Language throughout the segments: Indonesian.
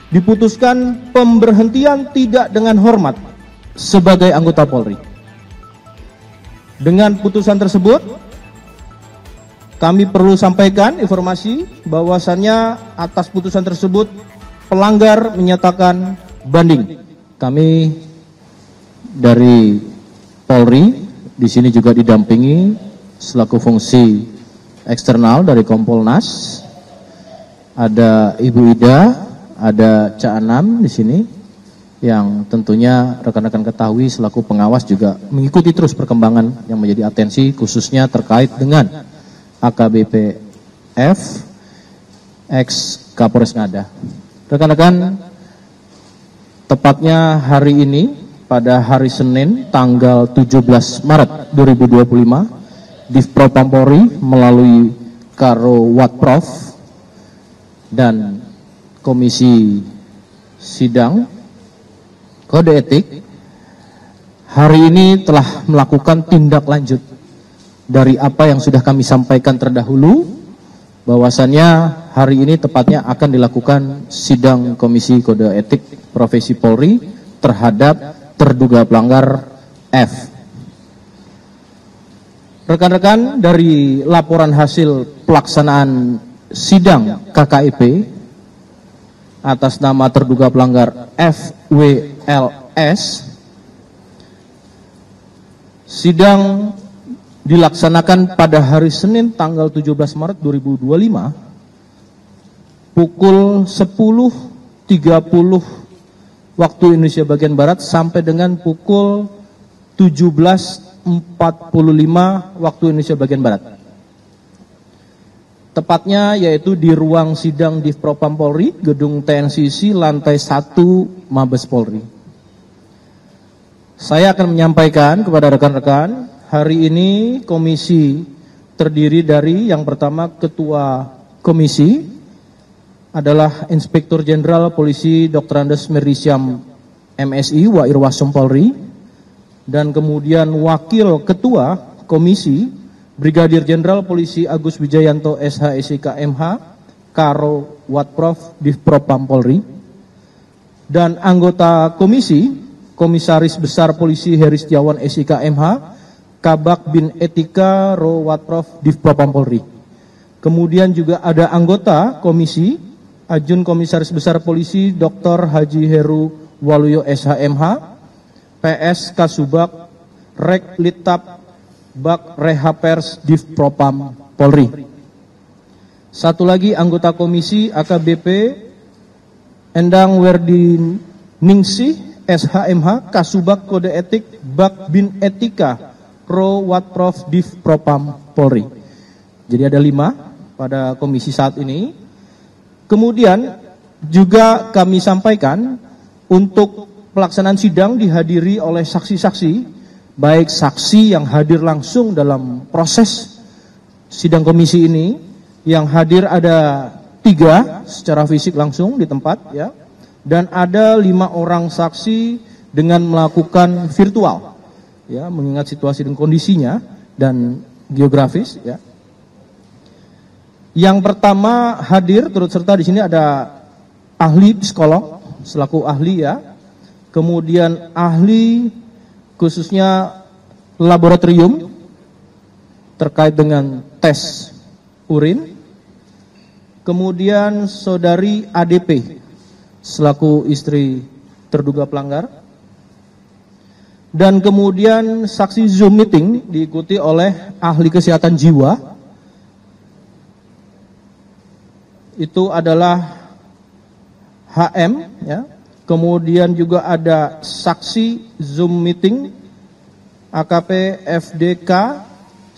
diputuskan pemberhentian tidak dengan hormat sebagai anggota Polri. Dengan putusan tersebut, kami perlu sampaikan informasi bahwasannya atas putusan tersebut pelanggar menyatakan banding. Kami dari Polri di sini juga didampingi selaku fungsi eksternal dari Kompolnas. Ada Ibu Ida, ada Cak Anam di sini yang tentunya rekan-rekan ketahui selaku pengawas juga mengikuti terus perkembangan yang menjadi atensi khususnya terkait dengan AKBP F ex Kapolres Ngada. Rekan-rekan, tepatnya hari ini pada hari Senin tanggal 17 Maret 2025 Divpropam Polri melalui Karo Watprov dan Komisi Sidang Kode Etik hari ini telah melakukan tindak lanjut dari apa yang sudah kami sampaikan terdahulu, bahwasannya hari ini tepatnya akan dilakukan sidang Komisi Kode Etik Profesi Polri terhadap terduga pelanggar F. Rekan-rekan, dari laporan hasil pelaksanaan sidang KKIP atas nama terduga pelanggar FWLS, sidang dilaksanakan pada hari Senin tanggal 17 Maret 2025 pukul 10.30 waktu Indonesia bagian Barat sampai dengan pukul 17.45 waktu Indonesia bagian Barat. Tepatnya yaitu di ruang sidang Divpropam Polri, Gedung TNCC, lantai 1 Mabes Polri. Saya akan menyampaikan kepada rekan-rekan, hari ini komisi terdiri dari yang pertama Ketua Komisi adalah Inspektur Jenderal Polisi Dr. Andes Merisyam MSI Wairwasum Polri, dan kemudian Wakil Ketua Komisi Brigadir Jenderal Polisi Agus Wijayanto SH SIK MH Karo Watprov Divpropam Polri, dan anggota komisi Komisaris Besar Polisi Heri Setiawan SIK MH Kabak Bin Etika Ro Watprov Divpropam Polri. Kemudian juga ada anggota komisi Ajun Komisaris Besar Polisi Dr. Haji Heru Waluyo SHMH PS Kasubag Rek Litap Bak Rehapers Divpropam Polri. Satu lagi anggota komisi AKBP Endang Werdin Ningsih SHMH Kasubag Kode Etik Bak Bin Etika Pro Watprov Divpropam Polri. Jadi ada 5 pada komisi saat ini. Kemudian juga kami sampaikan untuk pelaksanaan sidang dihadiri oleh saksi-saksi, baik saksi yang hadir langsung dalam proses sidang komisi ini, yang hadir ada 3 secara fisik langsung di tempat, ya, dan ada 5 orang saksi dengan melakukan virtual, ya, mengingat situasi dan kondisinya dan geografis, ya. Yang pertama hadir turut serta di sini ada ahli psikolog selaku ahli, ya, kemudian ahli khususnya laboratorium terkait dengan tes urin, kemudian saudari ADP selaku istri terduga pelanggar, dan kemudian saksi Zoom meeting diikuti oleh ahli kesehatan jiwa, itu adalah HM, ya. Kemudian juga ada saksi Zoom meeting AKP FDK,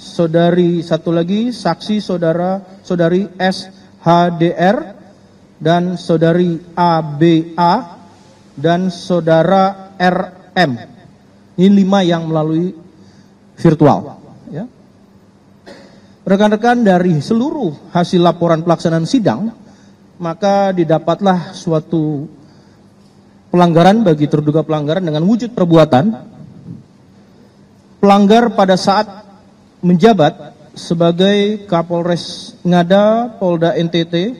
saudari satu lagi saksi saudari SHDR, dan saudari ABA, dan saudara RM. Ini 5 yang melalui virtual, ya. Rekan-rekan, dari seluruh hasil laporan pelaksanaan sidang, maka didapatlah suatu pelanggaran bagi terduga pelanggaran dengan wujud perbuatan. Pelanggar pada saat menjabat sebagai Kapolres Ngada Polda NTT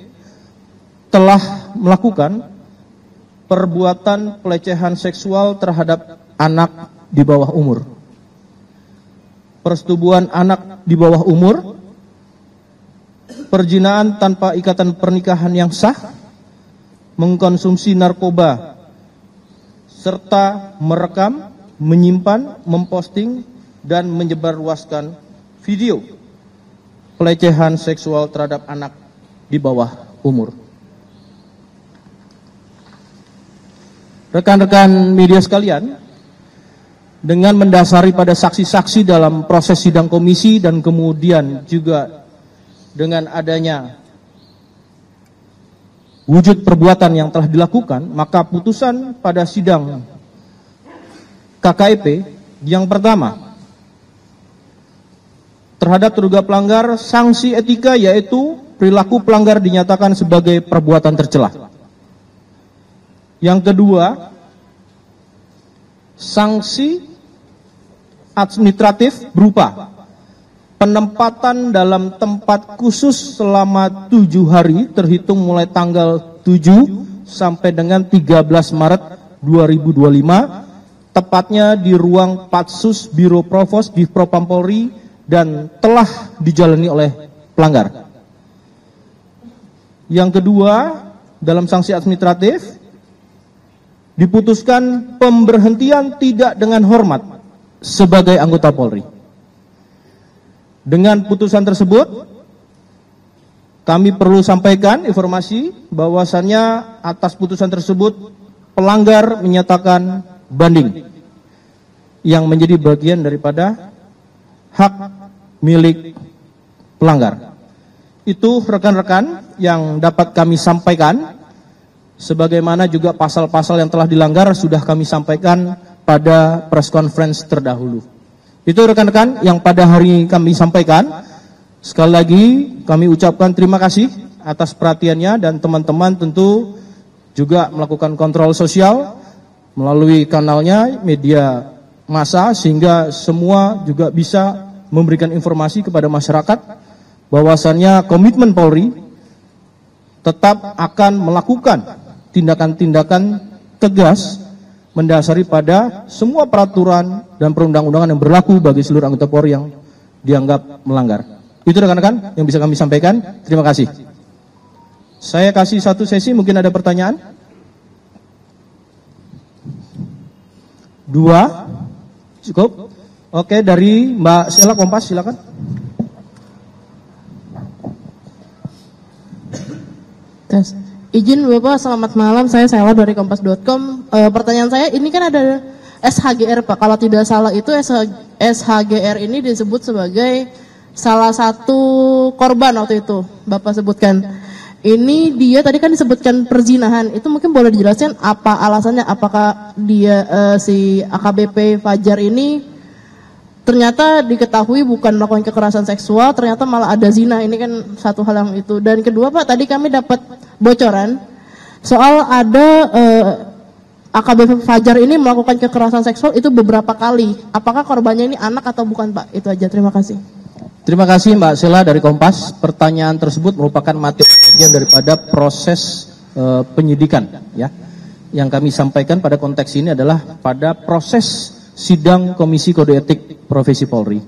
telah melakukan perbuatan pelecehan seksual terhadap anak di bawah umur, persetubuhan anak di bawah umur, perzinaan tanpa ikatan pernikahan yang sah, mengkonsumsi narkoba, serta merekam, menyimpan, memposting, dan menyebarluaskan video pelecehan seksual terhadap anak di bawah umur. Rekan-rekan media sekalian, dengan mendasari pada saksi-saksi dalam proses sidang komisi dan kemudian juga dengan adanya wujud perbuatan yang telah dilakukan, maka putusan pada sidang KKEP yang pertama terhadap terduga pelanggar, sanksi etika yaitu perilaku pelanggar dinyatakan sebagai perbuatan tercela. Yang kedua, sanksi administratif berupa penempatan dalam tempat khusus selama 7 hari terhitung mulai tanggal 7 sampai dengan 13 Maret 2025, tepatnya di ruang Patsus Biro Provos di Propam Polri dan telah dijalani oleh pelanggar. Yang kedua, dalam sanksi administratif diputuskan pemberhentian tidak dengan hormat sebagai anggota Polri. Dengan putusan tersebut, kami perlu sampaikan informasi bahwasannya atas putusan tersebut pelanggar menyatakan banding yang menjadi bagian daripada hak milik pelanggar. Itu rekan-rekan yang dapat kami sampaikan. Sebagaimana juga pasal-pasal yang telah dilanggar sudah kami sampaikan pada press conference terdahulu. Itu rekan-rekan yang pada hari kami sampaikan. Sekali lagi kami ucapkan terima kasih atas perhatiannya dan teman-teman tentu juga melakukan kontrol sosial melalui kanalnya media massa sehingga semua juga bisa memberikan informasi kepada masyarakat bahwasannya komitmen Polri tetap akan melakukan tindakan-tindakan tegas mendasari pada semua peraturan dan perundang-undangan yang berlaku bagi seluruh anggota Polri yang dianggap melanggar. Itu rekan-rekan yang bisa kami sampaikan. Terima kasih. Saya kasih satu sesi, mungkin ada pertanyaan. 2, cukup. Oke, dari Mbak Sela Kompas, silakan. Tes. Izin Bapak, selamat malam. Saya Sela dari kompas.com. Pertanyaan saya, ini kan ada SHGR Pak. Kalau tidak salah itu SHGR ini disebut sebagai salah satu korban waktu itu Bapak sebutkan. Ini dia tadi kan disebutkan perzinahan. Itu mungkin boleh dijelaskan apa alasannya? Apakah dia si AKBP Fajar ini ternyata diketahui bukan melakukan kekerasan seksual, ternyata malah ada zina. Ini kan satu hal yang itu. Dan kedua Pak, tadi kami dapat bocoran soal ada AKBP Fajar ini melakukan kekerasan seksual itu beberapa kali. Apakah korbannya ini anak atau bukan Pak? Itu aja, terima kasih. Terima kasih Mbak Sela dari Kompas. Pertanyaan tersebut merupakan materi bagian daripada proses penyidikan, ya. Yang kami sampaikan pada konteks ini adalah pada proses sidang Komisi Kode Etik Profesi Polri,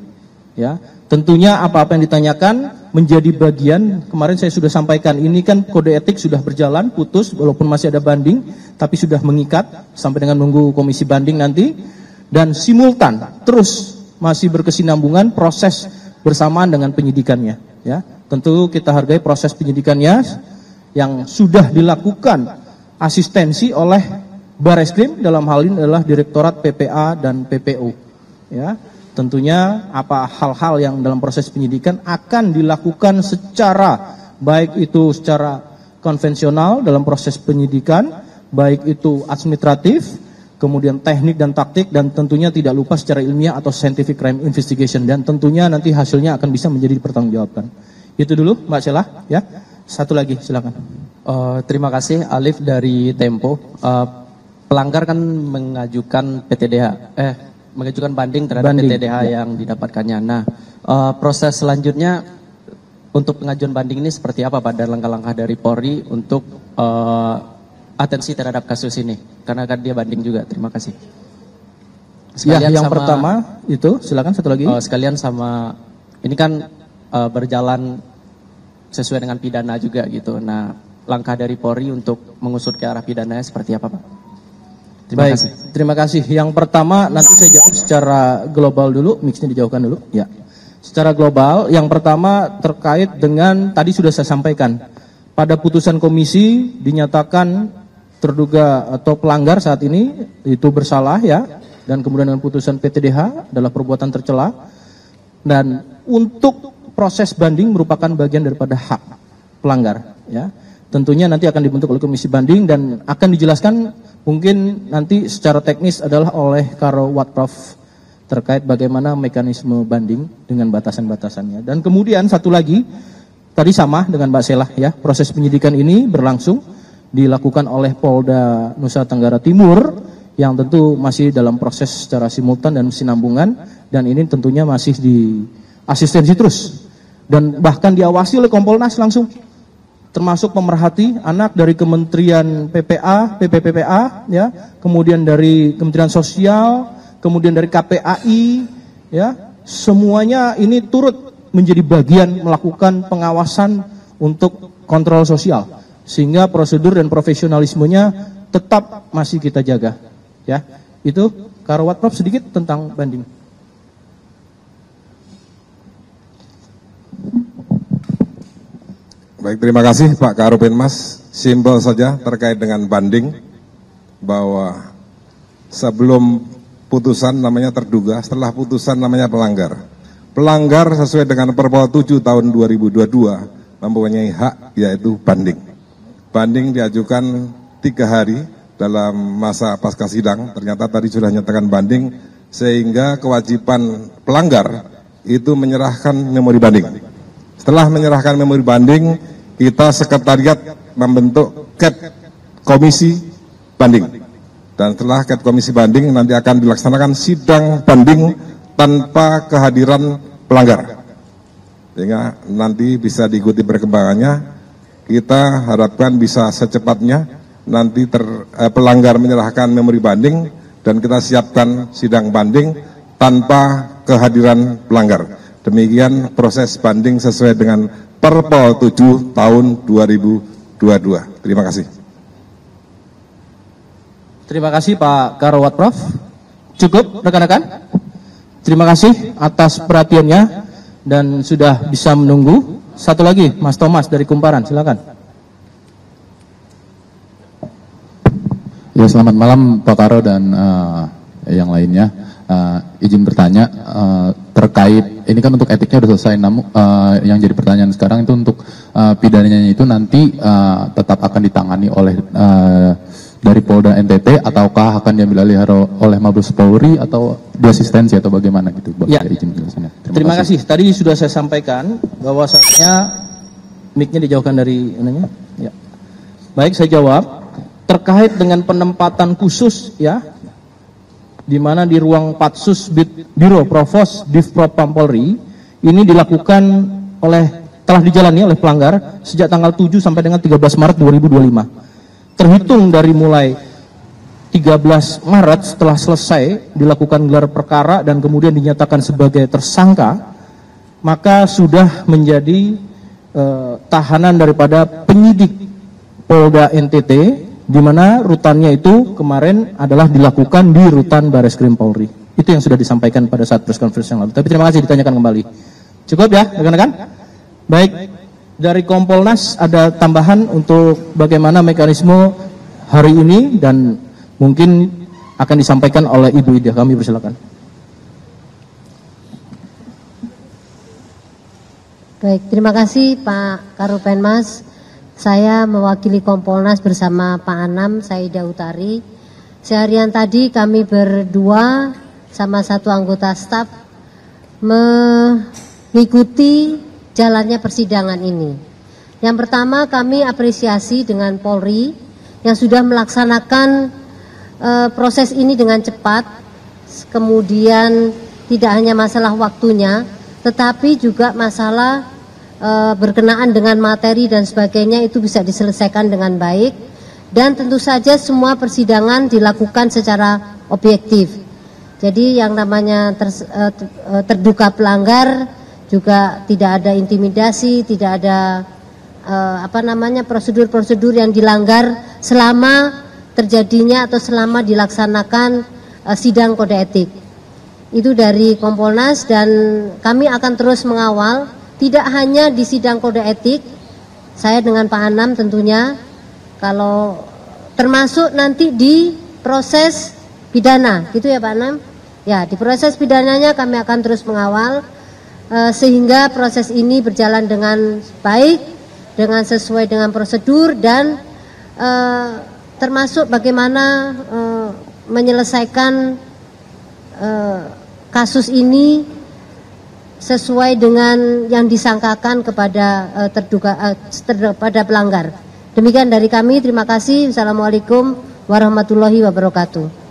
ya. Tentunya apa-apa yang ditanyakan menjadi bagian. Kemarin saya sudah sampaikan, ini kan kode etik sudah berjalan, putus, walaupun masih ada banding, tapi sudah mengikat sampai dengan menunggu komisi banding nanti, dan simultan terus masih berkesinambungan proses bersamaan dengan penyidikannya, ya. Tentu kita hargai proses penyidikannya yang sudah dilakukan asistensi oleh Bareskrim, dalam hal ini adalah Direktorat PPA dan PPO, ya. Tentunya apa hal-hal yang dalam proses penyidikan akan dilakukan secara baik itu secara konvensional dalam proses penyidikan, baik itu administratif, kemudian teknik dan taktik, dan tentunya tidak lupa secara ilmiah atau scientific crime investigation, dan tentunya nanti hasilnya akan bisa menjadi dipertanggungjawabkan. Itu dulu Mbak Sela, ya. Satu lagi silakan. Terima kasih, Alif dari Tempo. Pelanggar kan mengajukan mengajukan banding terhadap PTDH yang didapatkannya. Nah, proses selanjutnya untuk pengajuan banding ini seperti apa Pak? Dan langkah-langkah dari Polri untuk atensi terhadap kasus ini, karena kan dia banding juga. Terima kasih. Ya, yang pertama itu, silakan satu lagi. Sekalian sama, ini kan berjalan sesuai dengan pidana juga gitu. Nah, langkah dari Polri untuk mengusut ke arah pidananya seperti apa, Pak? Terima kasih. Terima kasih. Yang pertama nanti saya jawab secara global dulu, mixnya dijauhkan dulu. Ya. Secara global, yang pertama terkait dengan tadi sudah saya sampaikan. Pada putusan komisi dinyatakan terduga atau pelanggar saat ini itu bersalah ya, dan kemudian dengan putusan PTDH adalah perbuatan tercela, dan untuk proses banding merupakan bagian daripada hak pelanggar ya. Tentunya nanti akan dibentuk oleh komisi banding dan akan dijelaskan mungkin nanti secara teknis adalah oleh Karo Watprof terkait bagaimana mekanisme banding dengan batasan-batasannya. Dan kemudian satu lagi tadi sama dengan Mbak Selah ya, proses penyidikan ini berlangsung dilakukan oleh Polda Nusa Tenggara Timur yang tentu masih dalam proses secara simultan dan sinambungan, dan ini tentunya masih di asistensi terus dan bahkan diawasi oleh Kompolnas langsung, termasuk pemerhati anak dari Kementerian PPA, PPPPA ya, kemudian dari Kementerian Sosial, kemudian dari KPAI ya, semuanya ini turut menjadi bagian melakukan pengawasan untuk kontrol sosial, sehingga prosedur dan profesionalismenya tetap masih kita jaga ya. Itu Karo Watprof sedikit tentang banding. Baik, terima kasih Pak Karopenmas. Simpel saja terkait dengan banding, bahwa sebelum putusan namanya terduga, setelah putusan namanya pelanggar. Pelanggar sesuai dengan Perpol 7 tahun 2022 mempunyai hak, yaitu banding. Banding diajukan 3 hari dalam masa pasca sidang, ternyata tadi sudah nyatakan banding, sehingga kewajiban pelanggar itu menyerahkan memori banding. Setelah menyerahkan memori banding, kita sekretariat membentuk CAT komisi banding. Dan setelah CAT komisi banding nanti akan dilaksanakan sidang banding tanpa kehadiran pelanggar. Sehingga nanti bisa diikuti perkembangannya. Kita harapkan bisa secepatnya nanti pelanggar menyerahkan memori banding dan kita siapkan sidang banding tanpa kehadiran pelanggar. Demikian proses banding sesuai dengan Perpol 7 tahun 2022. Terima kasih. Terima kasih Pak Karo Watprof. Cukup rekan-rekan? Terima kasih atas perhatiannya dan sudah bisa menunggu. Satu lagi Mas Thomas dari Kumparan, silakan. Ya, selamat malam Pak Karo dan yang lainnya. Izin bertanya terkait ini kan untuk etiknya sudah selesai, namun yang jadi pertanyaan sekarang itu untuk pidananya itu nanti tetap akan ditangani oleh dari Polda NTT ataukah akan diambil alih oleh Mabes Polri atau diasistensi atau bagaimana gitu? Ya. Izin jelasannya. Terima kasih. Tadi sudah saya sampaikan bahwasanya mic-nya dijauhkan dari ininya. Ya. Baik, saya jawab terkait dengan penempatan khusus ya, di mana di ruang Patsus Biro Provos Divpropam Polri ini dilakukan telah dijalani oleh pelanggar sejak tanggal 7 sampai dengan 13 Maret 2025. Terhitung dari mulai 13 Maret setelah selesai dilakukan gelar perkara dan kemudian dinyatakan sebagai tersangka, maka sudah menjadi tahanan daripada penyidik Polda NTT, di mana rutannya itu kemarin adalah dilakukan di rutan Bareskrim Polri. Itu yang sudah disampaikan pada saat press conference yang lalu. Tapi terima kasih ditanyakan kembali. Cukup ya, rekan-rekan? Baik, dari Kompolnas ada tambahan untuk bagaimana mekanisme hari ini dan mungkin akan disampaikan oleh Ibu Ida. Kami persilakan. Baik, terima kasih Pak Karopenmas. Saya mewakili Kompolnas bersama Pak Anam, Saida Utari. Seharian tadi kami berdua sama satu anggota staf mengikuti jalannya persidangan ini. Yang pertama, kami apresiasi dengan Polri yang sudah melaksanakan proses ini dengan cepat, kemudian tidak hanya masalah waktunya, tetapi juga masalah berkenaan dengan materi dan sebagainya itu bisa diselesaikan dengan baik. dan tentu saja semua persidangan dilakukan secara objektif. Jadi yang namanya terduga pelanggar juga tidak ada intimidasi, tidak ada prosedur-prosedur yang dilanggar selama terjadinya atau selama dilaksanakan sidang kode etik. Itu dari Kompolnas, dan kami akan terus mengawal tidak hanya di sidang kode etik, saya dengan Pak Anam tentunya, kalau termasuk nanti di proses pidana, gitu ya Pak Anam? Ya, di proses pidananya kami akan terus mengawal sehingga proses ini berjalan dengan baik, dengan sesuai dengan prosedur, dan termasuk bagaimana menyelesaikan kasus ini sesuai dengan yang disangkakan kepada pada pelanggar. Demikian dari kami, terima kasih. Wassalamualaikum warahmatullahi wabarakatuh.